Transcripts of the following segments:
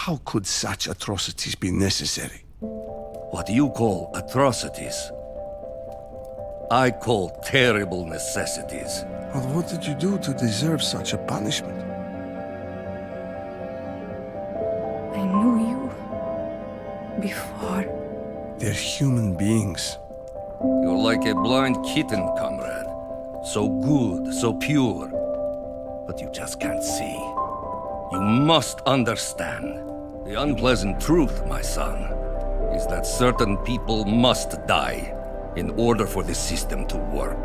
How could such atrocities be necessary? What you call atrocities, I call terrible necessities. Well, what did you do to deserve such a punishment? I knew you before. They're human beings. You're like a blind kitten, comrade. So good, so pure. But you just can't see. You must understand. The unpleasant truth, my son, is that certain people must die in order for the system to work.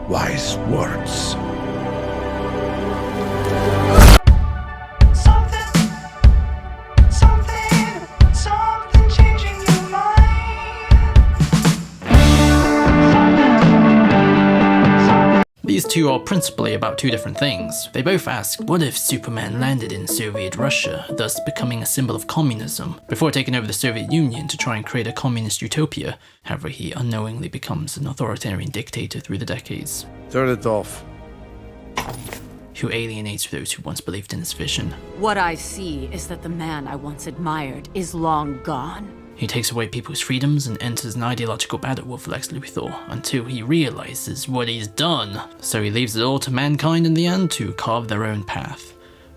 Wise words. Something changing your mind. These two are principally about two different things. They both ask, what if Superman landed in Soviet Russia, thus becoming a symbol of communism, before taking over the Soviet Union to try and create a communist utopia? However, he unknowingly becomes an authoritarian dictator through the decades, Turn it off. who alienates those who once believed in his vision. What I see is that the man I once admired is long gone. He takes away people's freedoms and enters an ideological battle with Lex Luthor until he realizes what he's done. So he leaves it all to mankind in the end to carve their own path.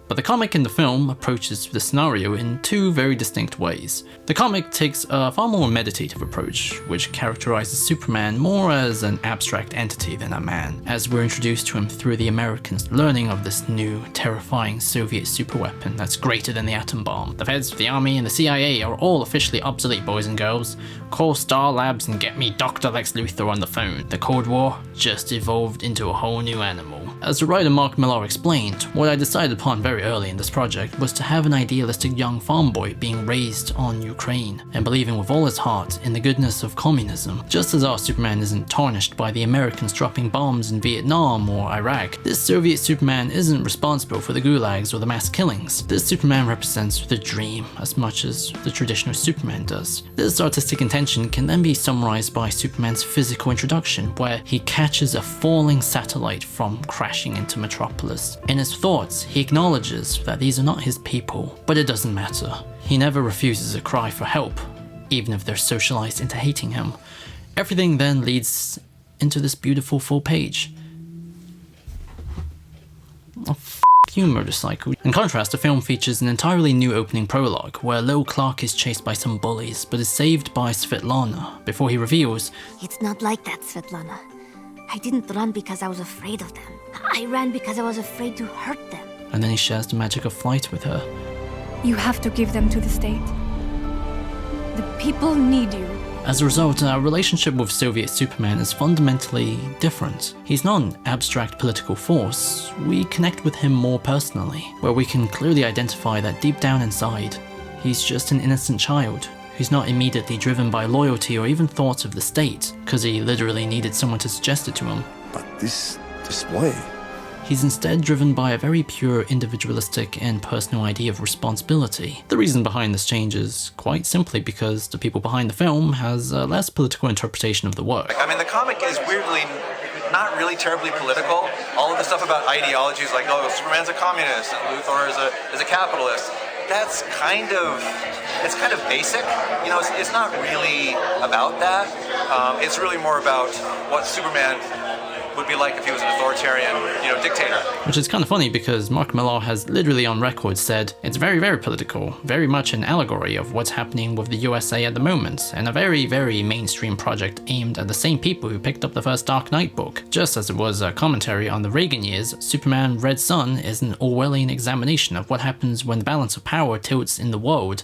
But the comic and the film approaches the scenario in two very distinct ways. The comic takes a far more meditative approach, which characterizes Superman more as an abstract entity than a man, as we're introduced to him through the Americans learning of this new, terrifying Soviet superweapon that's greater than the atom bomb. The feds, the army, and the CIA are all officially obsolete, boys and girls. Call Star Labs and get me Dr. Lex Luthor on the phone. The Cold War just evolved into a whole new animal. As the writer Mark Millar explained, what I decided upon very early in this project was to have an idealistic young farm boy being raised on Ukraine and believing with all his heart in the goodness of communism. Just as our Superman isn't tarnished by the Americans dropping bombs in Vietnam or Iraq, this Soviet Superman isn't responsible for the gulags or the mass killings. This Superman represents the dream as much as the traditional Superman does. This artistic intention can then be summarized by Superman's physical introduction, where he catches a falling satellite from crashing into Metropolis. In his thoughts, he acknowledges that these are not his people, but it doesn't matter. He never refuses a cry for help, even if they're socialized into hating him. Everything then leads into this beautiful full page. Oh, you motorcycle. In contrast, the film features an entirely new opening prologue, where Lil Clark is chased by some bullies, but is saved by Svetlana, before he reveals, It's not like that, Svetlana. I didn't run because I was afraid of them. I ran because I was afraid to hurt them. and then he shares the magic of flight with her. You have to give them to the state. The people need you. As a result, our relationship with Soviet Superman is fundamentally different. He's not an abstract political force. We connect with him more personally, where we can clearly identify that deep down inside, he's just an innocent child who's not immediately driven by loyalty or even thoughts of the state, because he literally needed someone to suggest it to him. But this display... He's instead driven by a very pure individualistic and personal idea of responsibility. The reason behind this change is quite simply because the people behind the film has a less political interpretation of the work. I mean, the comic is weirdly not really terribly political. All of the stuff about ideologies, like, oh, Superman's a communist and Luthor is a capitalist. That's kind of basic. You know, it's not really about that. It's really more about what Superman would be like if he was an authoritarian, dictator. Which is kind of funny because Mark Millar has literally on record said it's very, very political, very much an allegory of what's happening with the USA at the moment, and a very, very mainstream project aimed at the same people who picked up the first Dark Knight book. Just as it was a commentary on the Reagan years, Superman Red Son is an Orwellian examination of what happens when the balance of power tilts in the world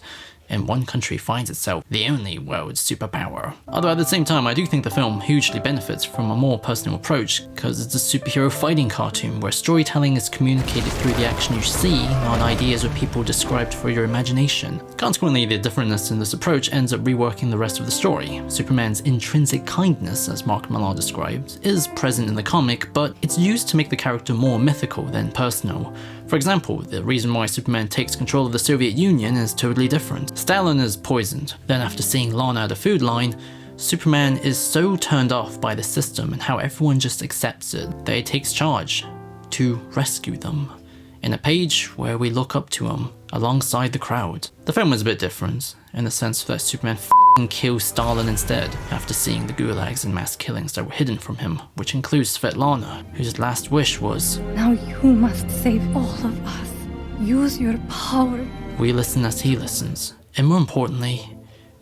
and one country finds itself the only world superpower. Although at the same time, I do think the film hugely benefits from a more personal approach, because it's a superhero fighting cartoon where storytelling is communicated through the action you see, not ideas or people described for your imagination. Consequently, the differentness in this approach ends up reworking the rest of the story. Superman's intrinsic kindness, as Mark Millar described, is present in the comic, but it's used to make the character more mythical than personal. For example, the reason why Superman takes control of the Soviet Union is totally different. Stalin is poisoned. Then after seeing Lana at a food line, Superman is so turned off by the system and how everyone just accepts it that he takes charge to rescue them. In a page where we look up to him alongside the crowd. The film is a bit different, in the sense that Superman f***ing kills Stalin instead, after seeing the gulags and mass killings that were hidden from him, which includes Svetlana, whose last wish was, Now you must save all of us. Use your power. we listen as he listens, and more importantly,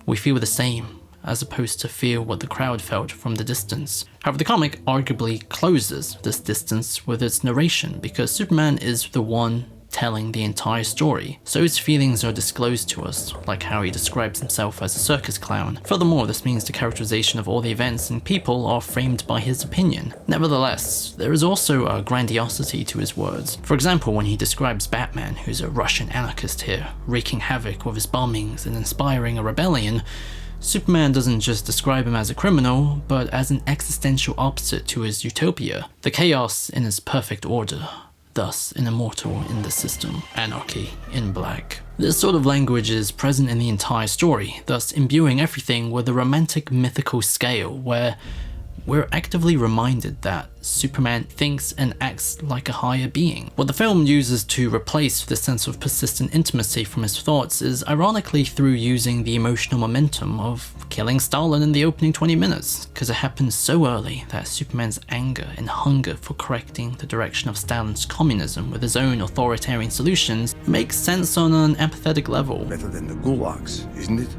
we feel the same, as opposed to feel what the crowd felt from the distance. However, the comic arguably closes this distance with its narration, because Superman is the one telling the entire story, so his feelings are disclosed to us, like how he describes himself as a circus clown. Furthermore, this means the characterization of all the events and people are framed by his opinion. Nevertheless, there is also a grandiosity to his words. For example, when he describes Batman, who's a Russian anarchist here, wreaking havoc with his bombings and inspiring a rebellion, Superman doesn't just describe him as a criminal, but as an existential opposite to his utopia, the chaos in its perfect order. Thus, an immortal in the system, anarchy in black. This sort of language is present in the entire story, thus imbuing everything with a romantic mythical scale where we're actively reminded that Superman thinks and acts like a higher being. What the film uses to replace this sense of persistent intimacy from his thoughts is ironically through using the emotional momentum of killing Stalin in the opening 20 minutes, because it happens so early that Superman's anger and hunger for correcting the direction of Stalin's communism with his own authoritarian solutions makes sense on an empathetic level. Better than the gulags, isn't it?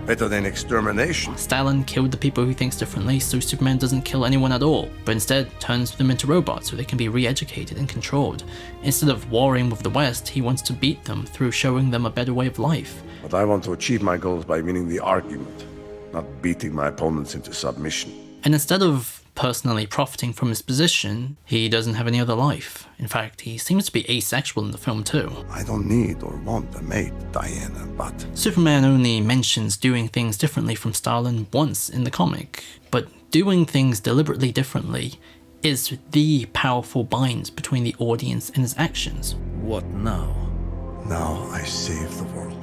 Better than extermination. Stalin killed the people who thinks differently, so Superman doesn't kill anyone at all, but instead turns them into robots so they can be re-educated and controlled. Instead of warring with the West, he wants to beat them through showing them a better way of life. But I want to achieve my goals by winning the argument, not beating my opponents into submission. And instead of personally profiting from his position, he doesn't have any other life. In fact, he seems to be asexual in the film too. I don't need or want a mate, Diana, but Superman only mentions doing things differently from Stalin once in the comic, but doing things deliberately differently is the powerful bind between the audience and his actions. What now? now I save the world.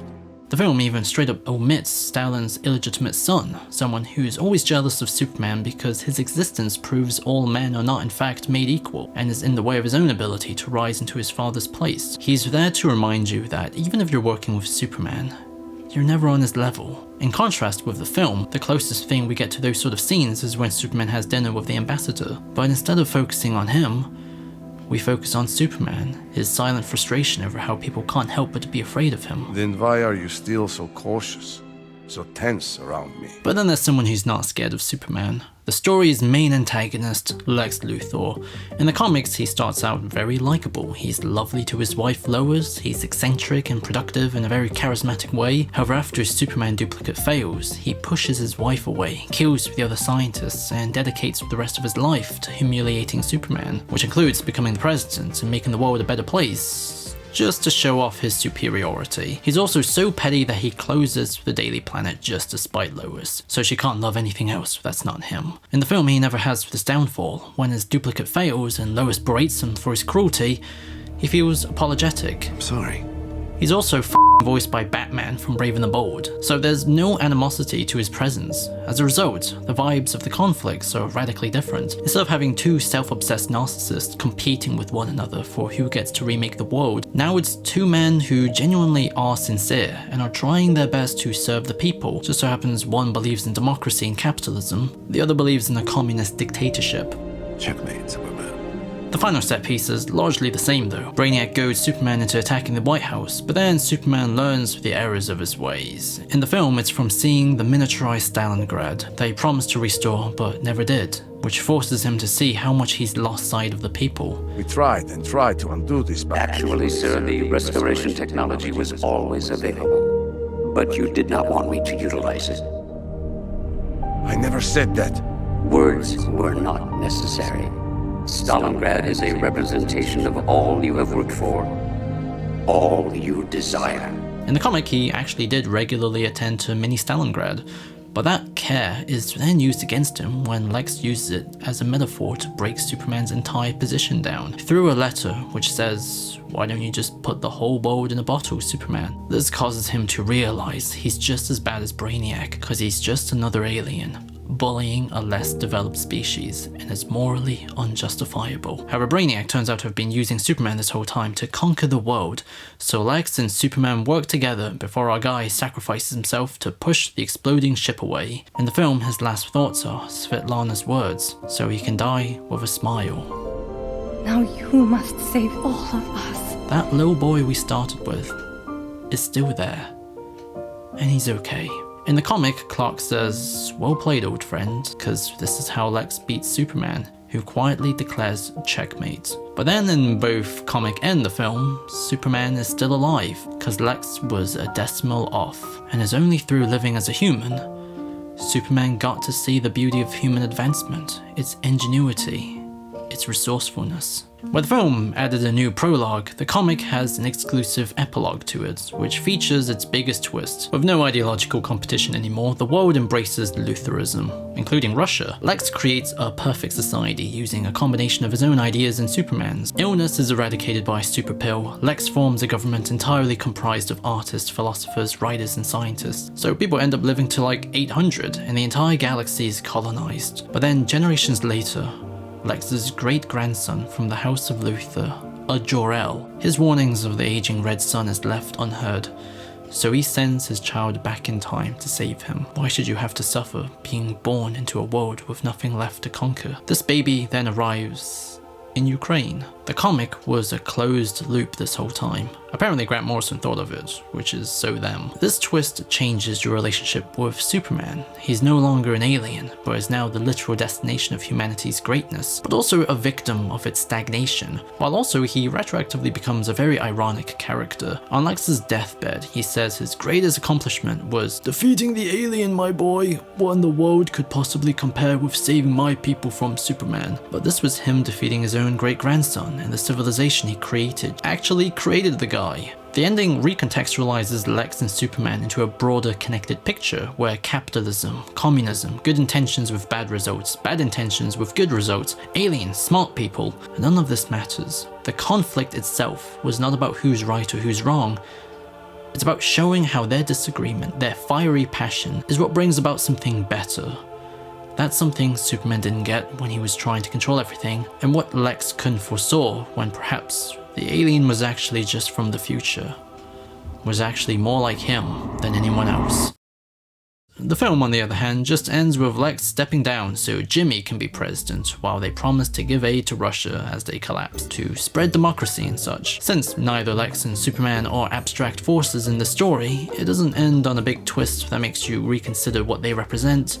The film even straight up omits Stalin's illegitimate son, someone who's always jealous of Superman because his existence proves all men are not in fact made equal, and is in the way of his own ability to rise into his father's place. He's there to remind you that even if you're working with Superman, you're never on his level. In contrast with the film, the closest thing we get to those sort of scenes is when Superman has dinner with the ambassador, but instead of focusing on him, we focus on Superman, his silent frustration over how people can't help but to be afraid of him. Then why are you still so cautious, so tense around me? But then there's someone who's not scared of Superman. The story's main antagonist, Lex Luthor. In the comics, he starts out very likable. He's lovely to his wife Lois, he's eccentric and productive in a very charismatic way. However, after his Superman duplicate fails, he pushes his wife away, kills the other scientists, and dedicates the rest of his life to humiliating Superman, which includes becoming the president and making the world a better place, just to show off his superiority. He's also so petty that he closes the Daily Planet just to spite Lois, so she can't love anything else that's not him. In the film, he never has this downfall. When his duplicate fails and Lois berates him for his cruelty, he feels apologetic. I'm sorry. He's also voiced by Batman from Brave and the Bold, so there's no animosity to his presence. As a result, the vibes of the conflicts are radically different. Instead of having two self-obsessed narcissists competing with one another for who gets to remake the world, now it's two men who genuinely are sincere and are trying their best to serve the people. Just so happens one believes in democracy and capitalism, the other believes in a communist dictatorship. Checkmate, Superman. The final set piece is largely the same though. Brainiac goads Superman into attacking the White House, but then Superman learns the errors of his ways. In the film, it's from seeing the miniaturized Stalingrad that he promised to restore but never did, which forces him to see how much he's lost sight of the people. We tried and tried to undo this, but Actually, sir, the restoration technology was always available, but you did not want me to utilize it. I never said that. Words were not necessary. Stalingrad is a representation of all you have worked for, all you desire. In the comic, he actually did regularly attend to mini Stalingrad, but that care is then used against him when Lex uses it as a metaphor to break Superman's entire position down, through a letter which says, "Why don't you just put the whole world in a bottle, Superman?" This causes him to realize he's just as bad as Brainiac, because he's just another alien, bullying a less developed species and is morally unjustifiable. However, Brainiac turns out to have been using Superman this whole time to conquer the world, so Lex and Superman work together before our guy sacrifices himself to push the exploding ship away. In the film, his last thoughts are Svetlana's words, so he can die with a smile. Now you must save all of us. That little boy we started with is still there, and he's okay. In the comic, Clark says, "Well played, old friend," because this is how Lex beats Superman, who quietly declares checkmate. But then in both comic and the film, Superman is still alive, because Lex was a decimal off, and it's only through living as a human, Superman got to see the beauty of human advancement, its ingenuity, its resourcefulness. Where the film added a new prologue, the comic has an exclusive epilogue to it, which features its biggest twist. With no ideological competition anymore, the world embraces Lutheranism, including Russia. Lex creates a perfect society using a combination of his own ideas and Superman's. Illness is eradicated by a super pill. Lex forms a government entirely comprised of artists, philosophers, writers, and scientists. So people end up living to like 800, and the entire galaxy is colonized. But then generations later, Lex's great-grandson from the House of Luthor, a Jor-El. His warnings of the aging red sun is left unheard, so he sends his child back in time to save him. Why should you have to suffer being born into a world with nothing left to conquer? This baby then arrives in Ukraine. The comic was a closed loop this whole time. Apparently Grant Morrison thought of it, which is so them. This twist changes your relationship with Superman. He's no longer an alien, but is now the literal destination of humanity's greatness, but also a victim of its stagnation, while also he retroactively becomes a very ironic character. On Lex's deathbed, he says his greatest accomplishment was defeating the alien, my boy. What in the world could possibly compare with saving my people from Superman? But this was him defeating his own great-grandson, and the civilization he created actually created the guy. The ending recontextualizes Lex and Superman into a broader connected picture where capitalism, communism, good intentions with bad results, bad intentions with good results, aliens, smart people, none of this matters. The conflict itself was not about who's right or who's wrong. It's about showing how their disagreement, their fiery passion, is what brings about something better. That's something Superman didn't get when he was trying to control everything, and what Lex couldn't foresaw when perhaps the alien was actually just from the future, was actually more like him than anyone else. The film, on the other hand, just ends with Lex stepping down so Jimmy can be president, while they promise to give aid to Russia as they collapse, to spread democracy and such. Since neither Lex and Superman are abstract forces in the story, it doesn't end on a big twist that makes you reconsider what they represent.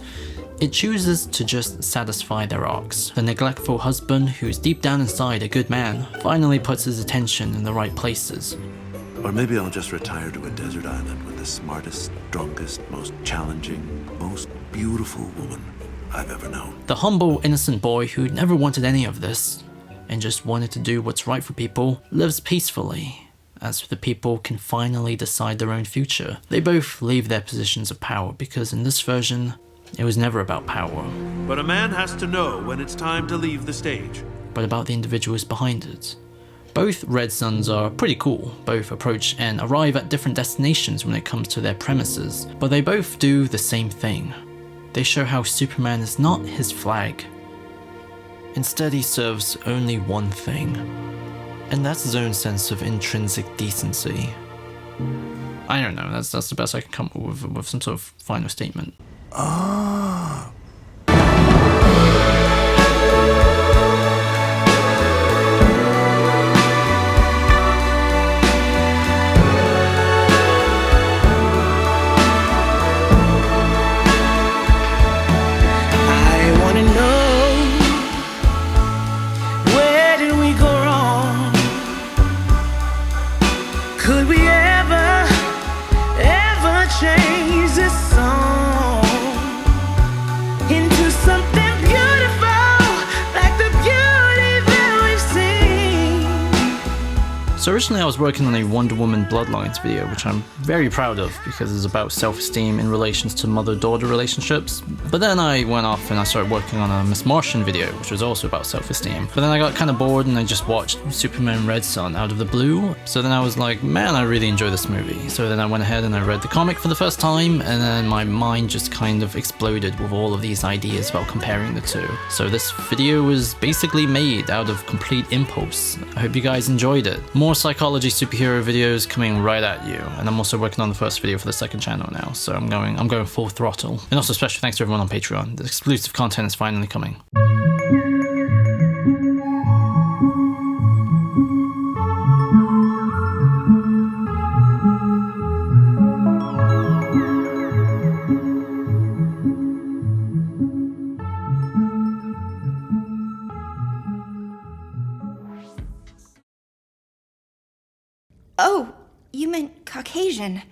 It chooses to just satisfy their arcs. The neglectful husband, who's deep down inside a good man, finally puts his attention in the right places. Or maybe I'll just retire to a desert island with the smartest, strongest, most challenging, most beautiful woman I've ever known. The humble, innocent boy who never wanted any of this, and just wanted to do what's right for people, lives peacefully, as the people can finally decide their own future. They both leave their positions of power, because in this version, it was never about power. But a man has to know when it's time to leave the stage. But about the individuals behind it. Both Red Suns are pretty cool. Both approach and arrive at different destinations when it comes to their premises. But they both do the same thing. They show how Superman is not his flag. Instead, he serves only one thing. And that's his own sense of intrinsic decency. I don't know, that's the best I can come up with some sort of final statement. Change this song. So originally I was working on a Wonder Woman Bloodlines video, which I'm very proud of because it's about self-esteem in relations to mother-daughter relationships. But then I went off and I started working on a Miss Martian video, which was also about self-esteem. But then I got kind of bored and I just watched Superman Red Son out of the blue. So then I was like, man, I really enjoy this movie. So then I went ahead and I read the comic for the first time, and then my mind just kind of exploded with all of these ideas about comparing the two. So this video was basically made out of complete impulse. I hope you guys enjoyed it. More psychology superhero videos coming right at you, and I'm also working on the first video for the second channel now, so I'm going full throttle. And also special thanks to everyone on Patreon. The exclusive content is finally coming. Oh, you meant Caucasian.